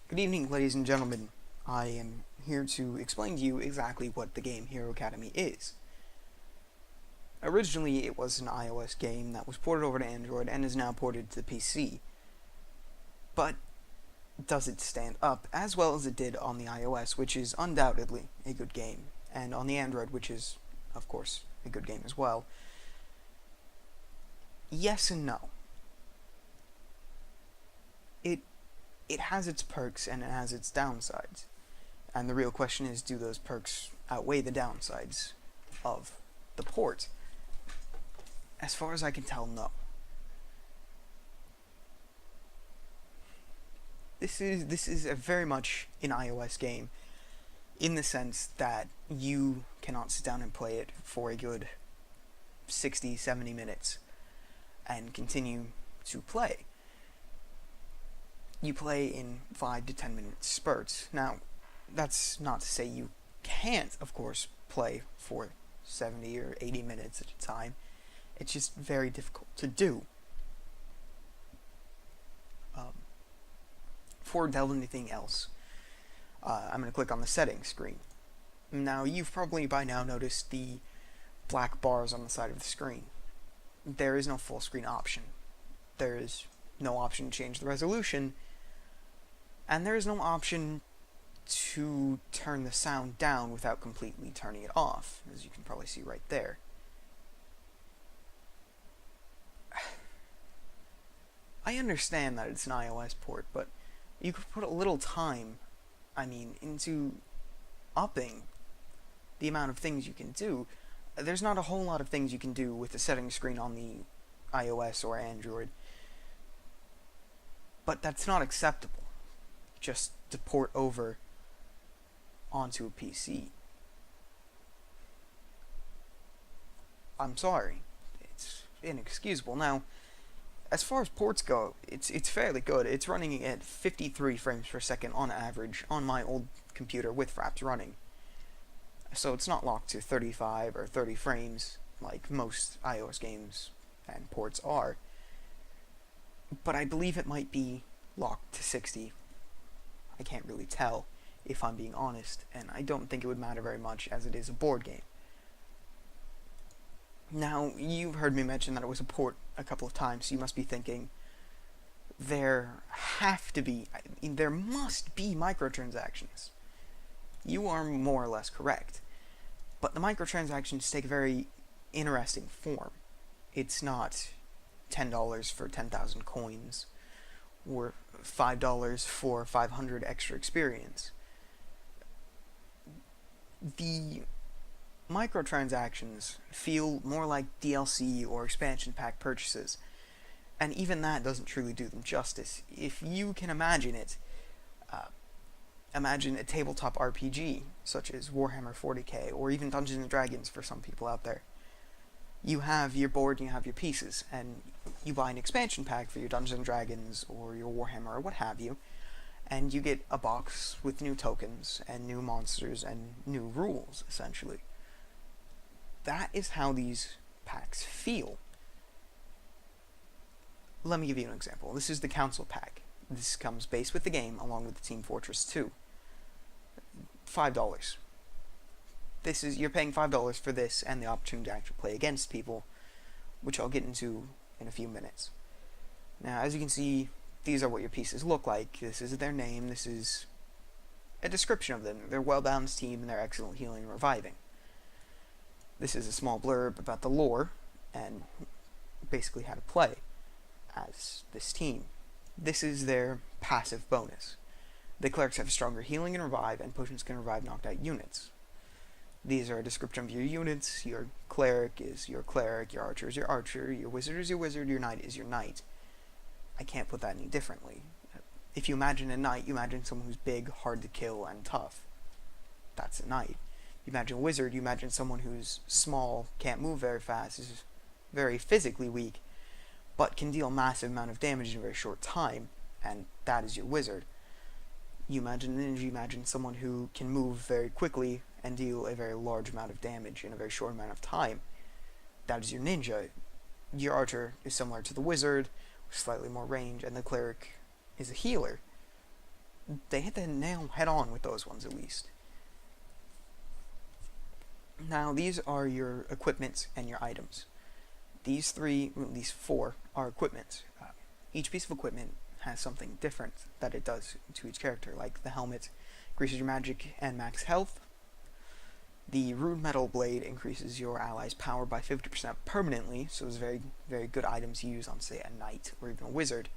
Good evening, ladies and gentlemen. I am here to explain to you exactly what the game Hero Academy is. Originally, it was an iOS game that was ported over to Android and is now ported to the PC. But does it stand up as well as it did on the iOS, which is undoubtedly a good game, and on the Android, which is, of course, a good game as well? Yes and no. It has its perks and it has its downsides. And the real question is, do those perks outweigh the downsides of the port? As far as I can tell, no. This is a very much an iOS game in the sense that you cannot sit down and play it for a good 60, 70 minutes and continue to play. You play in 5 to 10 minute spurts. Now, that's not to say you can't, of course, play for 70 or 80 minutes at a time. It's just very difficult to do. Before delving anything else, I'm going to click on the settings screen. Now, you've probably by now noticed the black bars on the side of the screen. There is no full screen option. There is no option to change the resolution, and there is no option to turn the sound down without completely turning it off, as you can probably see right there. I understand that it's an iOS port, but you could put a little time, into upping the amount of things you can do. There's not a whole lot of things you can do with the settings screen on the iOS or Android, but that's not acceptable just to port over onto a PC. I'm sorry, it's inexcusable. Now, as far as ports go, it's fairly good. It's running at 53 frames per second on average on my old computer with Fraps running. So it's not locked to 35 or 30 frames like most iOS games and ports are. But I believe it might be locked to 60. I can't really tell, if I'm being honest, and I don't think it would matter very much as it is a board game. Now, you've heard me mention that it was a port a couple of times, so you must be thinking, there must be microtransactions. You are more or less correct. But the microtransactions take a very interesting form. It's not $10 for 10,000 coins, or $5 for 500 extra experience. The microtransactions feel more like DLC or expansion pack purchases, and even that doesn't truly do them justice. If you can imagine it, imagine a tabletop RPG such as Warhammer 40k or even Dungeons and Dragons for some people out there. You have your board and you have your pieces, and you buy an expansion pack for your Dungeons and Dragons or your Warhammer or what have you, and you get a box with new tokens and new monsters and new rules, essentially. That is how these packs feel. Let me give you an example. This is the Council Pack. This comes base with the game along with the Team Fortress 2. $5. You're paying $5 for this and the opportunity to actually play against people, which I'll get into in a few minutes. Now, as you can see, these are what your pieces look like. This is their name. This is a description of them. They're a well-balanced team and they're excellent healing and reviving. This is a small blurb about the lore and basically how to play as this team. This is their passive bonus. The clerics have stronger healing and revive, and potions can revive knocked out units. These are a description of your units. Your cleric is your cleric, your archer is your archer, your wizard is your wizard, your knight is your knight. I can't put that any differently. If you imagine a knight, you imagine someone who's big, hard to kill, and tough. That's a knight. You imagine a wizard, you imagine someone who's small, can't move very fast, is very physically weak, but can deal a massive amount of damage in a very short time, and that is your wizard. You imagine ninja, you imagine someone who can move very quickly and deal a very large amount of damage in a very short amount of time. That is your ninja. Your archer is similar to the wizard, with slightly more range, and the cleric is a healer. they hit the nail head on with those ones, at least. Now, these are your equipments and your items. These four are equipments. Each piece of equipment has something different that it does to each character, like the helmet increases your magic and max health. The rude metal blade increases your ally's power by 50% permanently, so it's very, very good items to use on, say, a knight or even a wizard.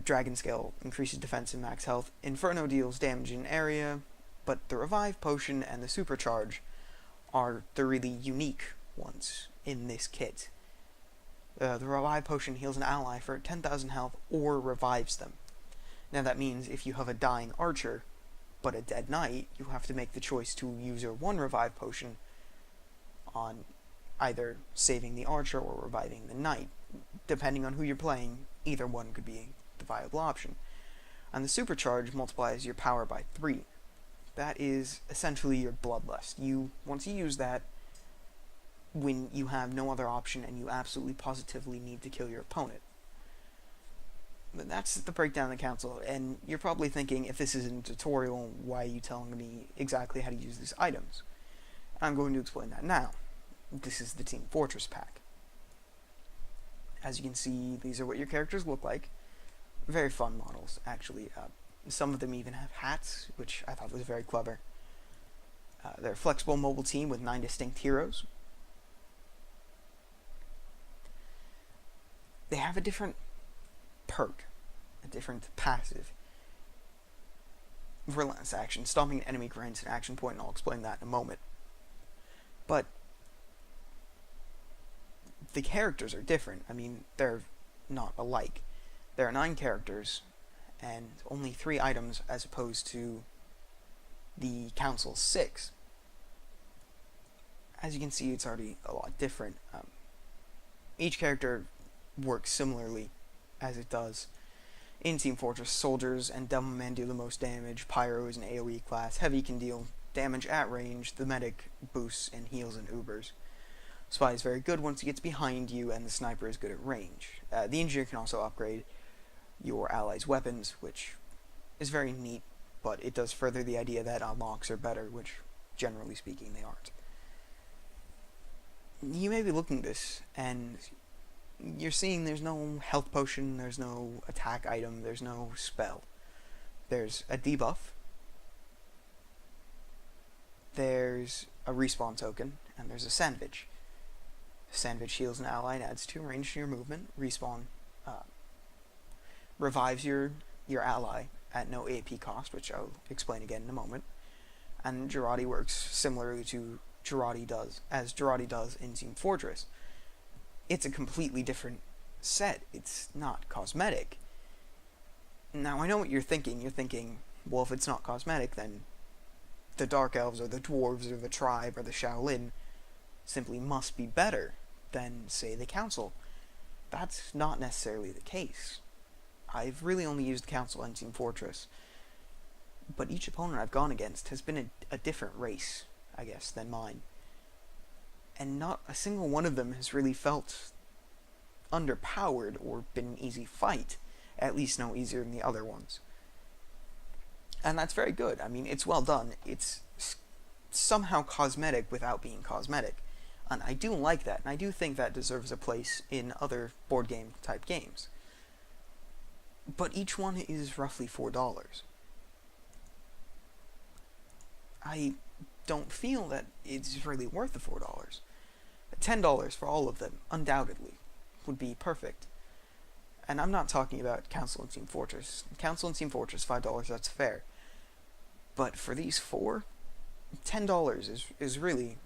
Dragon Scale increases defense and max health. Inferno deals damage in area, but the Revive Potion and the Supercharge are the really unique ones in this kit. The Revive Potion heals an ally for 10,000 health or revives them. Now that means if you have a dying archer, but a dead knight, you have to make the choice to use your one Revive Potion on either saving the archer or reviving the knight. Depending on who you're playing, either one could be the viable option. And the Supercharge multiplies your power by 3. That is essentially your bloodlust. Once you use that, when you have no other option and you absolutely positively need to kill your opponent. But that's the breakdown of the council, and you're probably thinking, if this isn't a tutorial, why are you telling me exactly how to use these items? I'm going to explain that now. This is the Team Fortress pack. As you can see, these are what your characters look like. Very fun models, actually. Some of them even have hats, which I thought was very clever. They're a flexible mobile team with 9 distinct heroes. They have a different perk, a different passive. Relentless action. Stomping an enemy grants an action point, and I'll explain that in a moment. But the characters are different. I mean, they're not alike. There are 9 characters, and only 3 items as opposed to the Council's 6. As you can see, it's already a lot different. Each character works similarly as it does in Team Fortress. Soldiers and Devilman do the most damage. Pyro is an AoE class. Heavy can deal damage at range. The Medic boosts and heals and ubers. Spy is very good once he gets behind you, and the Sniper is good at range. The Engineer can also upgrade your allies' weapons, which is very neat, but it does further the idea that unlocks are better, which, generally speaking, they aren't. You may be looking at this, and you're seeing there's no health potion, there's no attack item, there's no spell. There's a debuff, there's a respawn token, and there's a sandwich. Sandwich heals an ally and adds 2 range to your movement. Respawn revives your ally at no AP cost, which I'll explain again in a moment. And Girardi works similarly to Girardi does in Team Fortress. It's a completely different set. It's not cosmetic. Now, I know what you're thinking. You're thinking, well, if it's not cosmetic, then the Dark Elves or the Dwarves or the Tribe or the Shaolin simply must be better than, say, the Council. That's not necessarily the case. I've really only used the Council in Team Fortress, but each opponent I've gone against has been a different race, I guess, than mine. And not a single one of them has really felt underpowered or been an easy fight, at least no easier than the other ones. And that's very good. I mean, it's well done. It's somehow cosmetic without being cosmetic. And I do like that, and I do think that deserves a place in other board game type games. But each one is roughly $4. I don't feel that it's really worth the $4. $10 for all of them, undoubtedly, would be perfect. And I'm not talking about Council and Team Fortress. Council and Team Fortress, $5, that's fair. But for these 4, $10 is really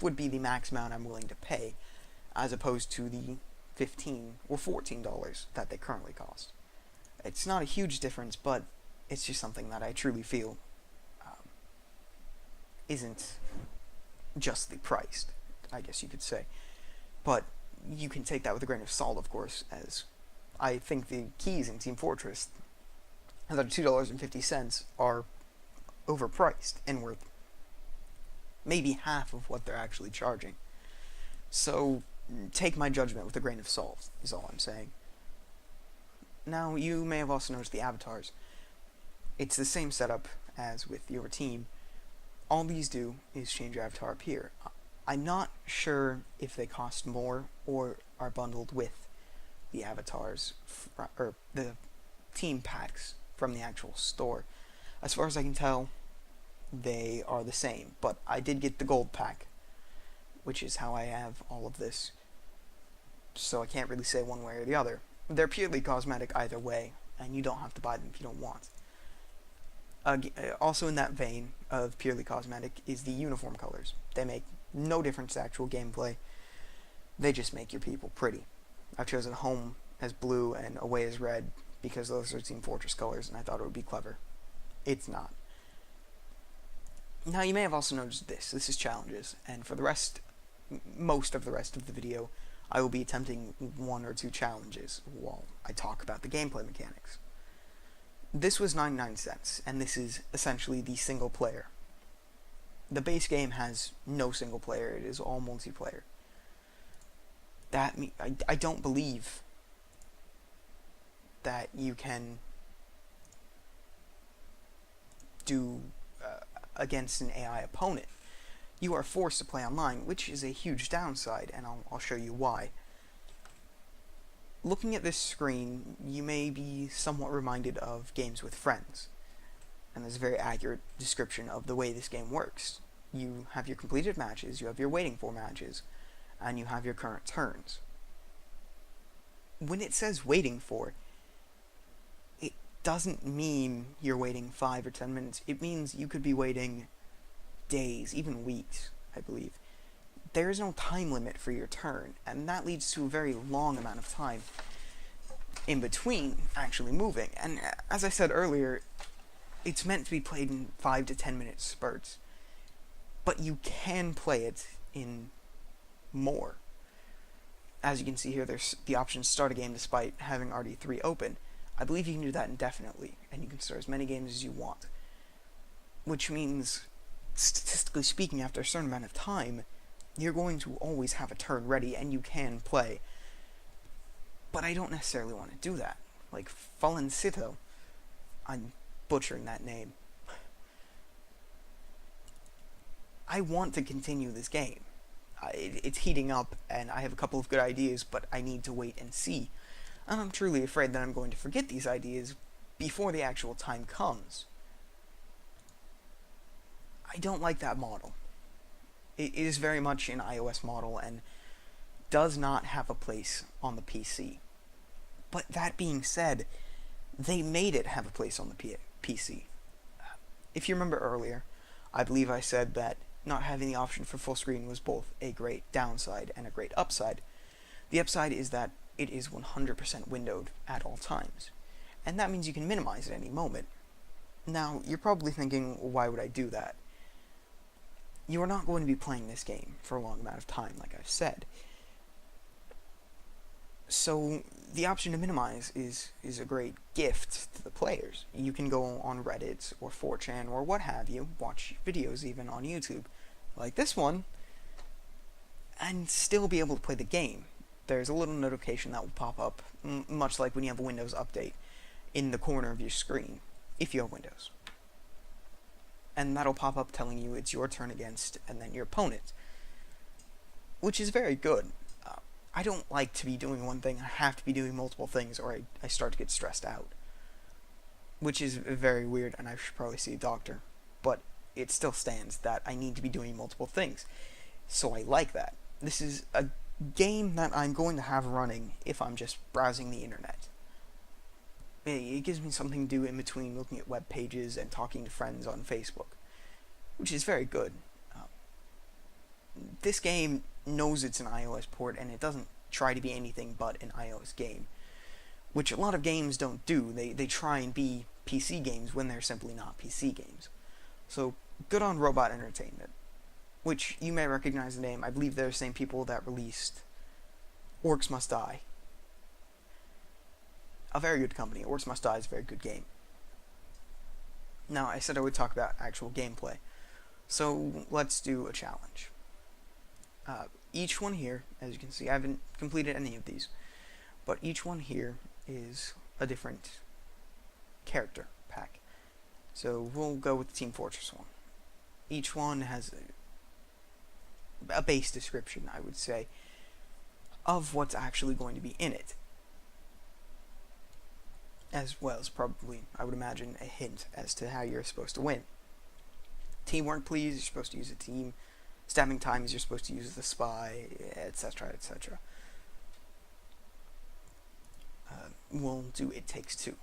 would be the max amount I'm willing to pay, as opposed to the $15 or $14 that they currently cost. It's not a huge difference, but it's just something that I truly feel isn't justly priced, I guess you could say. But you can take that with a grain of salt, of course, as I think the keys in Team Fortress that are $2.50 are overpriced and worth maybe half of what they're actually charging. So take my judgment with a grain of salt, is all I'm saying. Now, you may have also noticed the avatars. It's the same setup as with your team. All these do is change your avatar up here. I'm not sure if they cost more or are bundled with the avatars, or the team packs from the actual store. As far as I can tell, they are the same, but I did get the gold pack, which is how I have all of this, so I can't really say one way or the other. They're purely cosmetic either way, and you don't have to buy them if you don't want. Also in that vein of purely cosmetic is the uniform colors. They make no difference to actual gameplay, they just make your people pretty. I've chosen home as blue and away as red because those are Team Fortress colors, and I thought it would be clever. It's not. Now, you may have also noticed this. This is challenges, and for the rest, most of the rest of the video, I will be attempting 1 or 2 challenges while I talk about the gameplay mechanics. This was 99 cents, and this is essentially the single player. The base game has no single player, it is all multiplayer. I don't believe that you can do against an AI opponent. You are forced to play online, which is a huge downside, and I'll show you why. Looking at this screen, you may be somewhat reminded of games with friends, and there's a very accurate description of the way this game works. You have your completed matches, you have your waiting for matches, and you have your current turns. When it says waiting for, it doesn't mean you're waiting 5 or 10 minutes. It means you could be waiting days, even weeks, I believe. There is no time limit for your turn, and that leads to a very long amount of time in between actually moving. And as I said earlier, it's meant to be played in 5 to 10 minute spurts, but you can play it in more. As you can see here, there's the option to start a game despite having already 3 open. I believe you can do that indefinitely, and you can start as many games as you want. Which means, statistically speaking, after a certain amount of time, you're going to always have a turn ready, and you can play. But I don't necessarily want to do that. Like Falencito, I'm butchering that name. I want to continue this game. It's heating up, and I have a couple of good ideas, but I need to wait and see. And I'm truly afraid that I'm going to forget these ideas before the actual time comes. I don't like that model. It is very much an iOS model, and does not have a place on the PC. But that being said, they made it have a place on the PC. If you remember earlier, I believe I said that not having the option for full screen was both a great downside and a great upside. The upside is that it is 100% windowed at all times, and that means you can minimize at any moment. Now, you're probably thinking, why would I do that? You are not going to be playing this game for a long amount of time, like I've said. So, the option to minimize is a great gift to the players. You can go on Reddit, or 4chan, or what have you, watch videos even on YouTube, like this one, and still be able to play the game. There's a little notification that will pop up, much like when you have a Windows update, in the corner of your screen, if you have Windows. And that'll pop up telling you it's your turn against, and then your opponent, which is very good. I don't like to be doing one thing, I have to be doing multiple things, or I start to get stressed out. Which is very weird, and I should probably see a doctor. But it still stands that I need to be doing multiple things. So I like that. This is a game that I'm going to have running if I'm just browsing the internet. It gives me something to do in between looking at web pages and talking to friends on Facebook, which is very good. This game knows it's an iOS port, and it doesn't try to be anything but an iOS game, which a lot of games don't do. They try and be PC games when they're simply not PC games. So, good on Robot Entertainment, which you may recognize the name. I believe they're the same people that released Orcs Must Die. A very good company. Orcs Must Die is a very good game. Now, I said I would talk about actual gameplay, so let's do a challenge. Each one here, as you can see, I haven't completed any of these, but each one here is a different character pack. So we'll go with the Team Fortress one. Each one has a base description, I would say, of what's actually going to be in it. As well as probably, I would imagine, a hint as to how you're supposed to win. Teamwork, please, you're supposed to use a team. Stabbing times, you're supposed to use the spy, etc., etc. We'll do It Takes Two.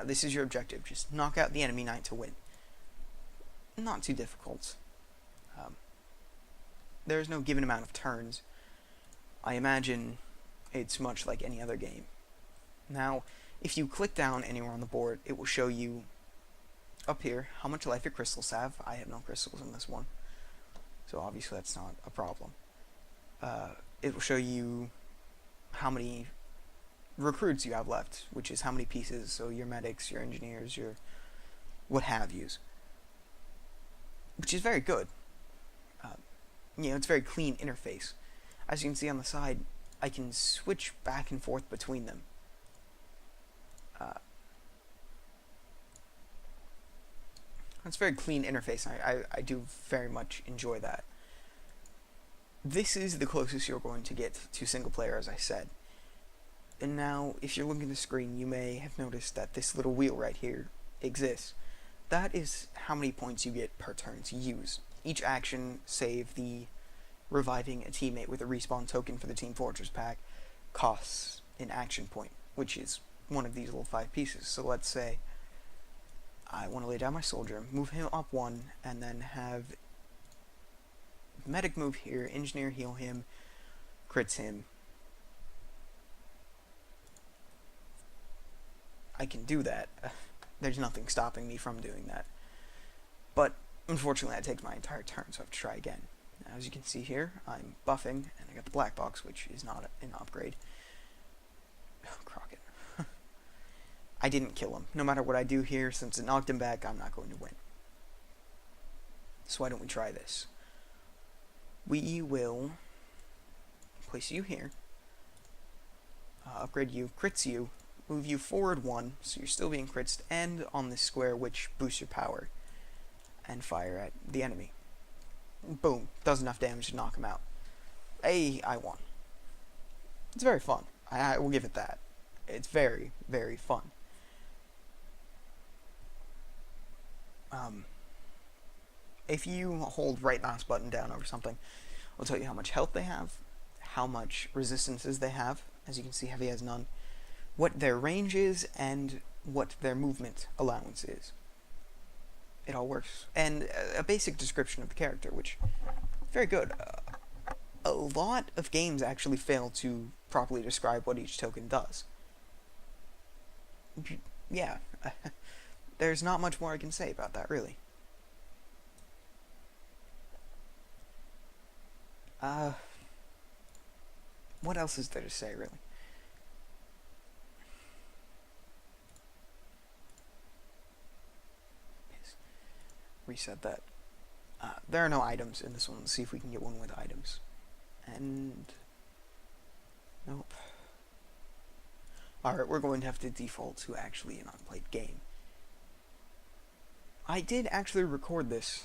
This is your objective. Just knock out the enemy knight to win. Not too difficult. There's no given amount of turns. I imagine it's much like any other game. Now, if you click down anywhere on the board, it will show you up here how much life your crystals have. I have no crystals in this one, so obviously that's not a problem. It will show you how many recruits you have left, which is how many pieces, so your medics, your engineers, your what have yous, which is very good. It's a very clean interface. As you can see on the side, I can switch back and forth between them. It's a very clean interface, and I do very much enjoy that. This is the closest you're going to get to single player, as I said. And now, if you're looking at the screen, you may have noticed that this little wheel right here exists. That is how many points you get per turn to use. Each action, save the reviving a teammate with a respawn token for the Team Fortress pack, costs an action point, which is one of these little 5 pieces. So let's say I want to lay down my soldier, move him up 1, and then have medic move here, engineer heal him, crits him. I can do that. There's nothing stopping me from doing that. But unfortunately that takes my entire turn, so I have to try again. Now, as you can see here, I'm buffing, and I got the black box, which is not an upgrade. Oh, Crockett. I didn't kill him. No matter what I do here, since it knocked him back, I'm not going to win. So why don't we try this? We will place you here, upgrade you, crits you, move you forward 1, so you're still being crits, and on this square, which boosts your power, and fire at the enemy. Boom, does enough damage to knock him out. Hey, I won. It's very fun. I will give it that. It's very, very fun. If you hold right mouse button down over something, it'll tell you how much health they have, how much resistances they have. As you can see, heavy has none. What their range is, and what their movement allowance is. It all works. And a basic description of the character, which very good. A lot of games actually fail to properly describe what each token does. Yeah. There's not much more I can say about that, really. What else is there to say, really? Reset that. There are no items in this one. Let's see if we can get one with items. And nope. Alright, we're going to have to default to actually an unplayed game. I did actually record this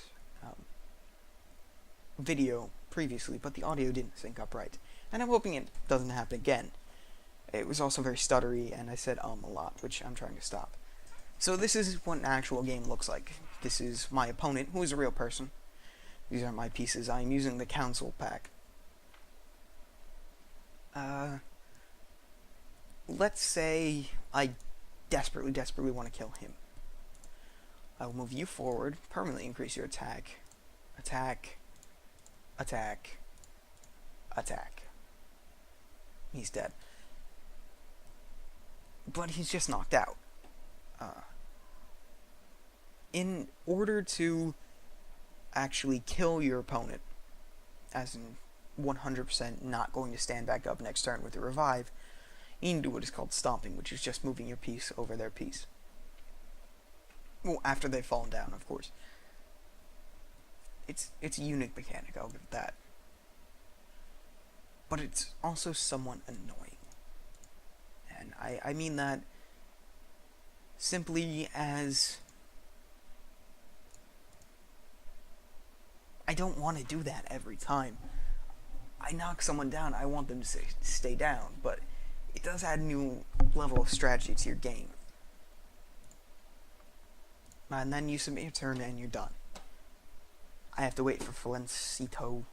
video previously, but the audio didn't sync up right. And I'm hoping it doesn't happen again. It was also very stuttery, and I said a lot, which I'm trying to stop. So this is what an actual game looks like. This is my opponent, who is a real person. These are my pieces. I'm using the council pack. Let's say I desperately want to kill him. I will move you forward, permanently increase your attack. Attack. Attack. Attack. He's dead. But he's just knocked out. In order to actually kill your opponent, as in 100% not going to stand back up next turn with a revive, you need to do what is called stomping, which is just moving your piece over their piece. Well, after they've fallen down, of course. It's a unique mechanic, I'll give it that. But it's also somewhat annoying. And I mean that simply as I don't want to do that every time. I knock someone down, I want them to stay down, but it does add a new level of strategy to your game. And then you submit your turn and you're done. I have to wait for Falencito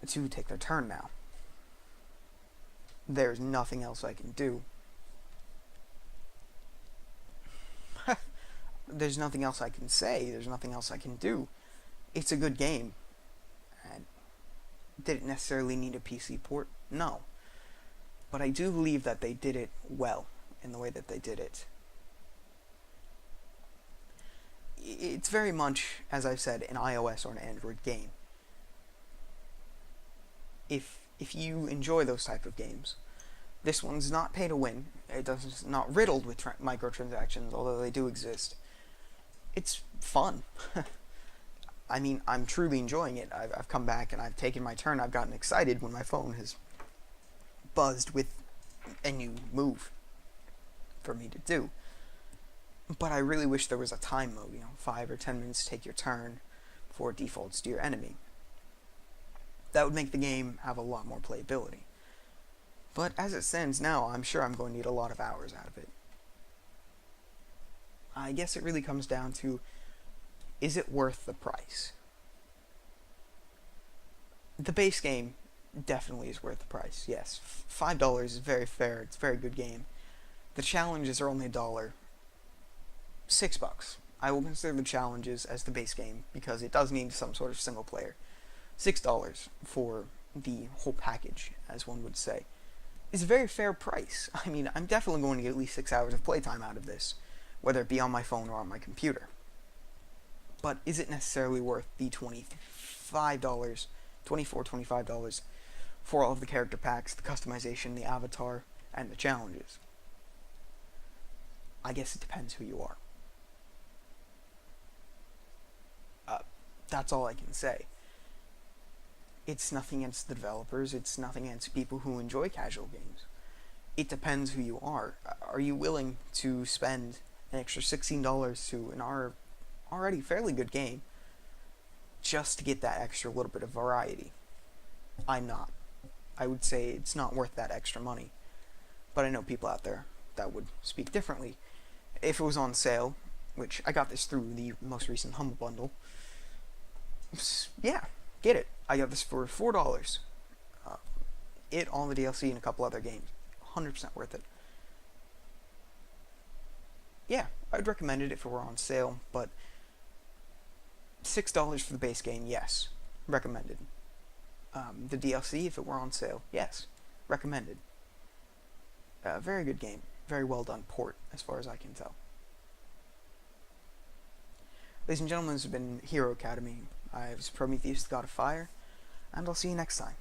to take their turn now. There's nothing else I can do. There's nothing else I can say. There's nothing else I can do. It's a good game. And did it necessarily need a PC port? No. But I do believe that they did it well in the way that they did it. It's very much, as I've said, an iOS or an Android game. If you enjoy those type of games, this one's not pay to win. It's not riddled with microtransactions, although they do exist. It's fun. I mean, I'm truly enjoying it. I've come back and I've taken my turn. I've gotten excited when my phone has buzzed with a new move for me to do. But I really wish there was a time mode, 5 or 10 minutes to take your turn before it defaults to your enemy. That would make the game have a lot more playability. But as it stands now, I'm sure I'm going to need a lot of hours out of it. I guess it really comes down to, is it worth the price? The base game definitely is worth the price, yes. $5 is very fair, it's a very good game. The challenges are only $1. $6. I will consider the challenges as the base game, because it does need some sort of single player. $6 for the whole package, as one would say, is a very fair price. I mean, I'm definitely going to get at least 6 hours of playtime out of this, whether it be on my phone or on my computer. But is it necessarily worth the $25, $24, $25 for all of the character packs, the customization, the avatar, and the challenges? I guess it depends who you are. That's all I can say. It's nothing against the developers, it's nothing against people who enjoy casual games. It depends who you are. Are you willing to spend an extra $16 to an already fairly good game just to get that extra little bit of variety? I'm not. I would say it's not worth that extra money. But I know people out there that would speak differently. If it was on sale, which I got this through the most recent Humble Bundle, yeah, get it. I got this for $4. All the DLC, and a couple other games. 100% worth it. Yeah, I'd recommend it if it were on sale, but $6 for the base game, yes, recommended. The DLC, if it were on sale, yes, recommended. Very good game. Very well done port, as far as I can tell. Ladies and gentlemen, this has been Hero Academy. I was Prometheus, the God of Fire, and I'll see you next time.